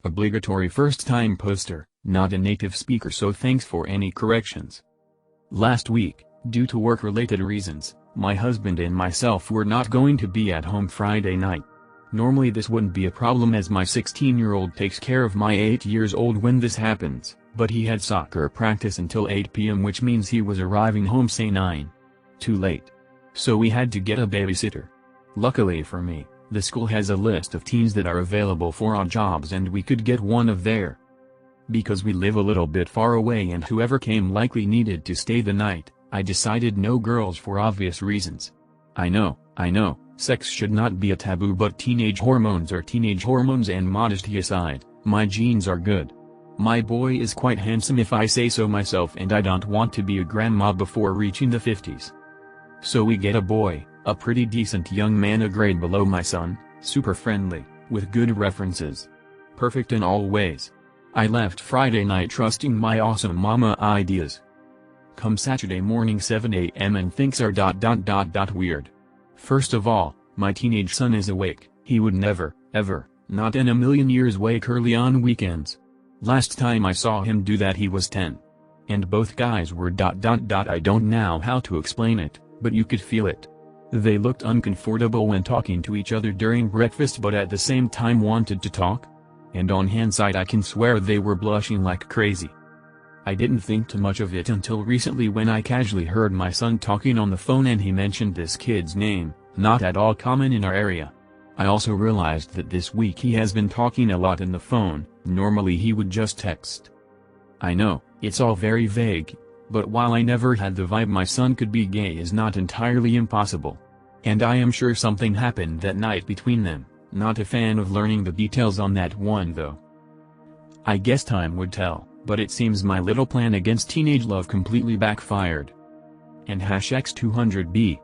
Obligatory first-time poster, not a native speaker, so thanks for any corrections. Last week, due to work-related reasons, my husband and myself were not going to be at home Friday night. Normally this wouldn't be a problem as my 16-year-old takes care of my 8-year-old when this happens, but he had soccer practice until 8 p.m. which means he was arriving home say 9. Too late. So we had to get a babysitter. Luckily for me, the school has a list of teens that are available for odd jobs and we could get one of there. Because we live a little bit far away and whoever came likely needed to stay the night, I decided no girls for obvious reasons. I know, sex should not be a taboo, but teenage hormones are teenage hormones, and modesty aside, my genes are good. My boy is quite handsome if I say so myself, and I don't want to be a grandma before reaching the 50s. So we get a boy, a pretty decent young man, a grade below my son, super friendly, with good references. Perfect in all ways. I left Friday night trusting my awesome mama ideas. Come Saturday morning 7 a.m. and things are ... weird. First of all, my teenage son is awake. He would never, ever, not in a million years wake early on weekends. Last time I saw him do that he was 10. And both guys were ... I don't know how to explain it, but you could feel it. They looked uncomfortable when talking to each other during breakfast but at the same time wanted to talk. And on hindsight I can swear they were blushing like crazy. I didn't think too much of it until recently when I casually heard my son talking on the phone and he mentioned this kid's name, not at all common in our area. I also realized that this week he has been talking a lot in the phone. Normally he would just text. I know, it's all very vague, but while I never had the vibe my son could be gay is not entirely impossible. And I am sure something happened that night between them. Not a fan of learning the details on that one though. I guess time would tell, but it seems my little plan against teenage love completely backfired. And #X200B.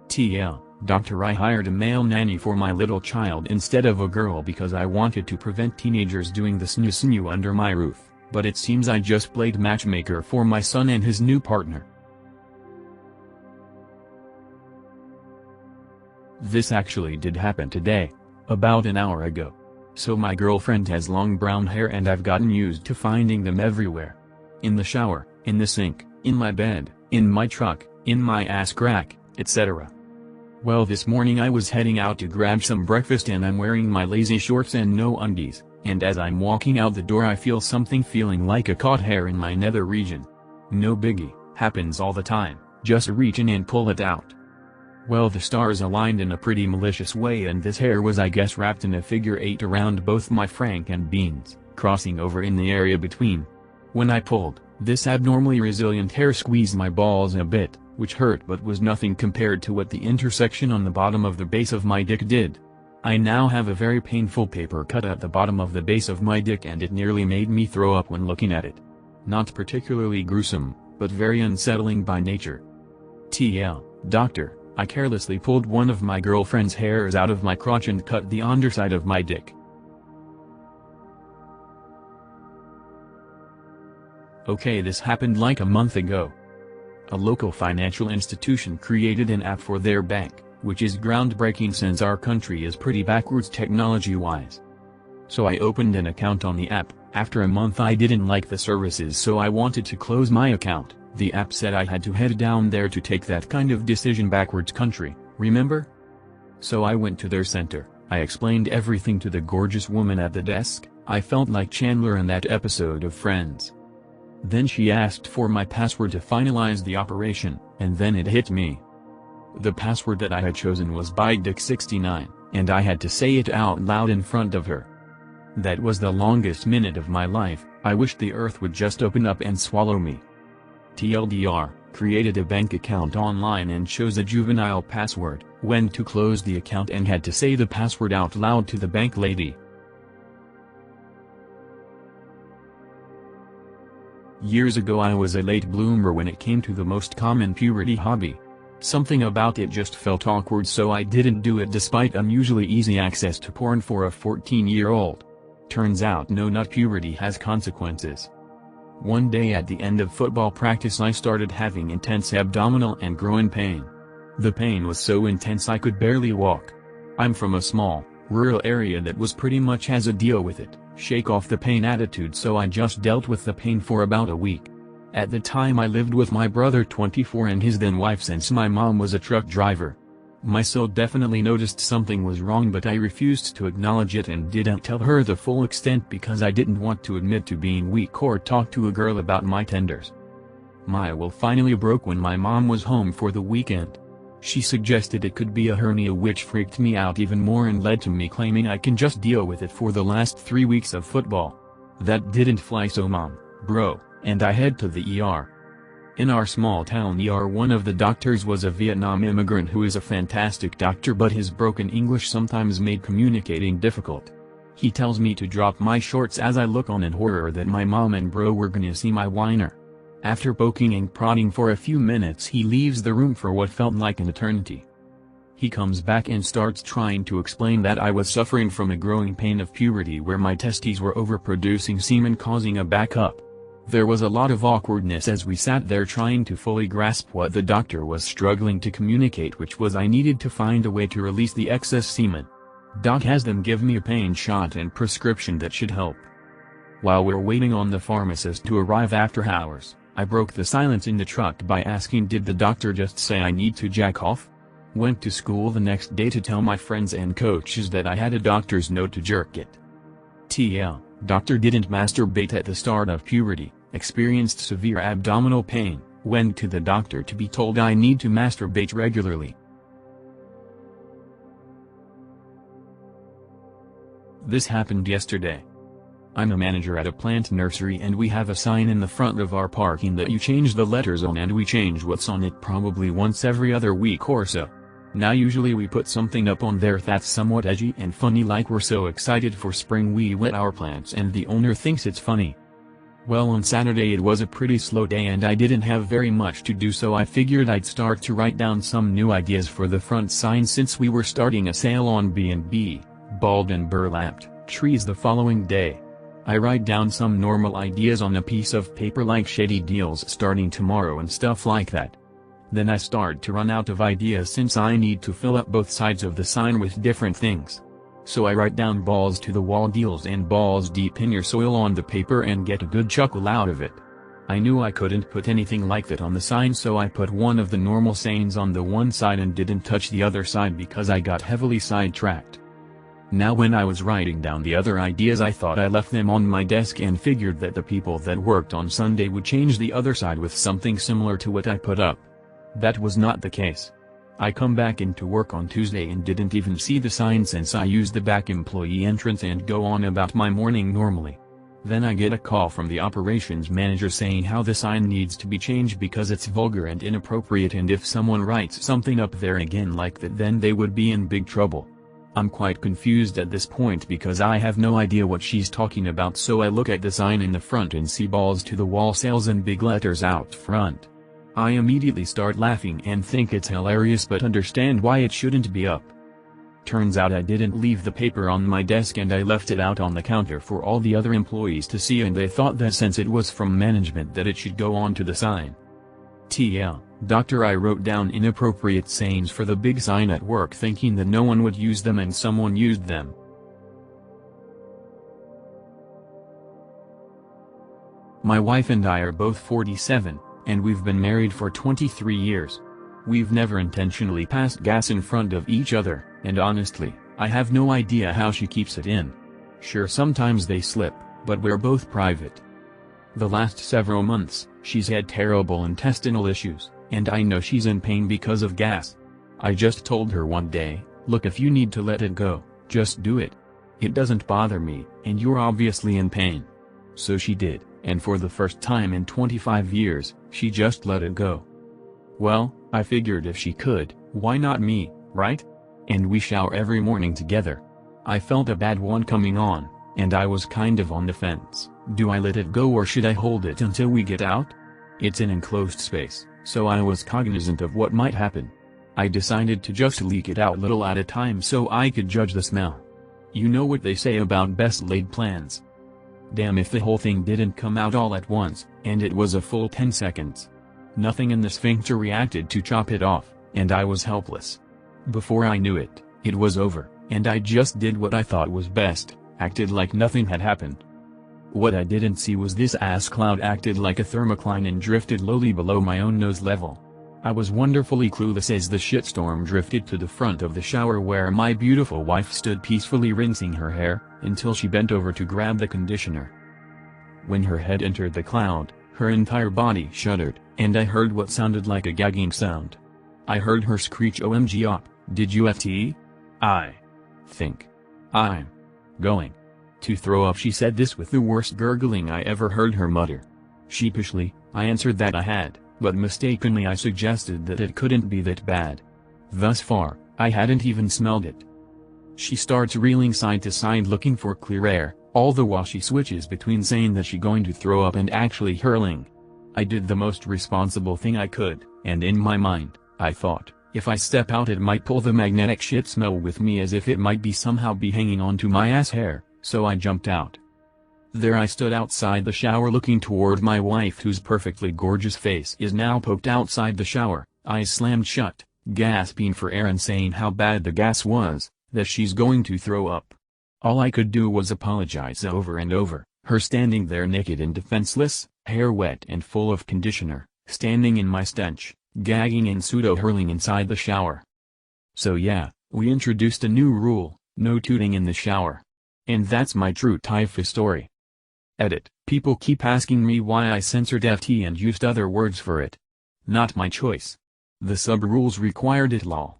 TL, Doctor, I hired a male nanny for my little child instead of a girl because I wanted to prevent teenagers doing the snoo under my roof, but it seems I just played matchmaker for my son and his new partner. This actually did happen today. About an hour ago. So my girlfriend has long brown hair and I've gotten used to finding them everywhere. In the shower, in the sink, in my bed, in my truck, in my ass crack, etc. Well, this morning I was heading out to grab some breakfast and I'm wearing my lazy shorts and no undies, and as I'm walking out the door I feel something feeling like a caught hair in my nether region. No biggie, happens all the time, just reach in and pull it out. Well, the stars aligned in a pretty malicious way and this hair was I guess wrapped in a figure 8 around both my frank and beans, crossing over in the area between. When I pulled, this abnormally resilient hair squeezed my balls a bit, which hurt but was nothing compared to what the intersection on the bottom of the base of my dick did. I now have a very painful paper cut at the bottom of the base of my dick and it nearly made me throw up when looking at it. Not particularly gruesome, but very unsettling by nature. TL, Doctor. I carelessly pulled one of my girlfriend's hairs out of my crotch and cut the underside of my dick. Okay, this happened like a month ago. A local financial institution created an app for their bank, which is groundbreaking since our country is pretty backwards technology-wise. So I opened an account on the app. After a month I didn't like the services so I wanted to close my account. The app said I had to head down there to take that kind of decision backwards country, remember? So I went to their center, I explained everything to the gorgeous woman at the desk. I felt like Chandler in that episode of Friends. Then she asked for my password to finalize the operation, and then it hit me. The password that I had chosen was ByDick69, and I had to say it out loud in front of her. That was the longest minute of my life. I wished the earth would just open up and swallow me. TLDR, created a bank account online and chose a juvenile password, went to close the account and had to say the password out loud to the bank lady. Years ago I was a late bloomer when it came to the most common puberty hobby. Something about it just felt awkward so I didn't do it despite unusually easy access to porn for a 14-year-old. Turns out no nut puberty has consequences. One day at the end of football practice I started having intense abdominal and groin pain. The pain was so intense I could barely walk. I'm from a small, rural area that was pretty much has a deal with it, shake off the pain attitude, so I just dealt with the pain for about a week. At the time I lived with my brother 24 and his then wife, since my mom was a truck driver. My soul definitely noticed something was wrong, but I refused to acknowledge it and didn't tell her the full extent because I didn't want to admit to being weak or talk to a girl about my tenders. My will finally broke when my mom was home for the weekend. She suggested it could be a hernia, which freaked me out even more and led to me claiming I can just deal with it for the last 3 weeks of football. That didn't fly, so mom, bro, and I head to the ER. In our small town ER, one of the doctors was a Vietnam immigrant who is a fantastic doctor, but his broken English sometimes made communicating difficult. He tells me to drop my shorts as I look on in horror that my mom and bro were gonna see my whiner. After poking and prodding for a few minutes, he leaves the room for what felt like an eternity. He comes back and starts trying to explain that I was suffering from a growing pain of puberty where my testes were overproducing semen, causing a backup. There was a lot of awkwardness as we sat there trying to fully grasp what the doctor was struggling to communicate, which was I needed to find a way to release the excess semen. Doc has them give me a pain shot and prescription that should help. While we're waiting on the pharmacist to arrive after hours, I broke the silence in the truck by asking, did the doctor just say I need to jack off? Went to school the next day to tell my friends and coaches that I had a doctor's note to jerk it. TL, doctor didn't masturbate at the start of puberty, experienced severe abdominal pain, went to the doctor to be told I need to masturbate regularly. This happened yesterday. I'm a manager at a plant nursery and we have a sign in the front of our parking that you change the letters on, and we change what's on it probably once every other week or so. Now usually we put something up on there that's somewhat edgy and funny, like we're so excited for spring we wet our plants and the owner thinks it's funny. Well, on Saturday it was a pretty slow day and I didn't have very much to do, so I figured I'd start to write down some new ideas for the front sign since we were starting a sale on B&B, bald and burlapped, trees the following day. I write down some normal ideas on a piece of paper like shady deals starting tomorrow and stuff like that. Then I start to run out of ideas since I need to fill up both sides of the sign with different things. So I write down balls to the wall deals and balls deep in your soil on the paper and get a good chuckle out of it. I knew I couldn't put anything like that on the sign, so I put one of the normal sayings on the one side and didn't touch the other side because I got heavily sidetracked. Now when I was writing down the other ideas, I thought I left them on my desk and figured that the people that worked on Sunday would change the other side with something similar to what I put up. That was not the case. I come back into work on Tuesday and didn't even see the sign since I used the back employee entrance and go on about my morning normally. Then I get a call from the operations manager saying how the sign needs to be changed because it's vulgar and inappropriate, and if someone writes something up there again like that then they would be in big trouble. I'm quite confused at this point because I have no idea what she's talking about, so I look at the sign in the front and see balls to the wall sales in big letters out front. I immediately start laughing and think it's hilarious but understand why it shouldn't be up. Turns out I didn't leave the paper on my desk and I left it out on the counter for all the other employees to see, and they thought that since it was from management that it should go on to the sign. TL, doctor, I wrote down inappropriate sayings for the big sign at work thinking that no one would use them and someone used them. My wife and I are both 47, and we've been married for 23 years. We've never intentionally passed gas in front of each other, and honestly, I have no idea how she keeps it in. Sure, sometimes they slip, but we're both private. The last several months, she's had terrible intestinal issues, and I know she's in pain because of gas. I just told her one day, look, if you need to let it go, just do it. It doesn't bother me, and you're obviously in pain. So she did, and for the first time in 25 years, she just let it go. Well, I figured if she could, why not me, right? And we shower every morning together. I felt a bad one coming on, and I was kind of on the fence. Do I let it go or should I hold it until we get out? It's an enclosed space, so I was cognizant of what might happen. I decided to just leak it out little at a time so I could judge the smell. You know what they say about best laid plans. Damn if the whole thing didn't come out all at once, and it was a full 10 seconds. Nothing in the sphincter reacted to chop it off, and I was helpless. Before I knew it, it was over, And I just did what I thought was best, acted like nothing had happened. What I didn't see was this ass cloud acted like a thermocline and drifted lowly below my own nose level. I was wonderfully clueless as the shitstorm drifted to the front of the shower where my beautiful wife stood peacefully rinsing her hair, until she bent over to grab the conditioner. When her head entered the cloud, her entire body shuddered, and I heard what sounded like a gagging sound. I heard her screech, "OMG op, did you FT? I think I'm going to throw up." She said this with the worst gurgling I ever heard her mutter. Sheepishly, I answered that I had, but mistakenly I suggested that it couldn't be that bad. Thus far, I hadn't even smelled it. She starts reeling side to side looking for clear air, all the while she switches between saying that she's going to throw up and actually hurling. I did the most responsible thing I could, and in my mind, I thought, if I step out it might pull the magnetic shit smell with me as if it might be somehow be hanging onto my ass hair, so I jumped out. There I stood outside the shower looking toward my wife whose perfectly gorgeous face is now poked outside the shower, eyes slammed shut, gasping for air and saying how bad the gas was, that she's going to throw up. All I could do was apologize over and over, her standing there naked and defenseless, hair wet and full of conditioner, standing in my stench, gagging and pseudo-hurling inside the shower. So yeah, we introduced a new rule, no tooting in the shower. And that's my true tifu story. Edit. People keep asking me why I censored FT and used other words for it. Not my choice. The sub-rules required it lol.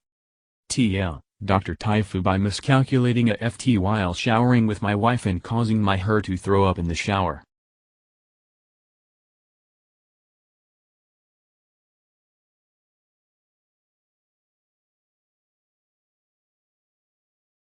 TL, Dr. Tifu by miscalculating a FT while showering with my wife and causing her to throw up in the shower.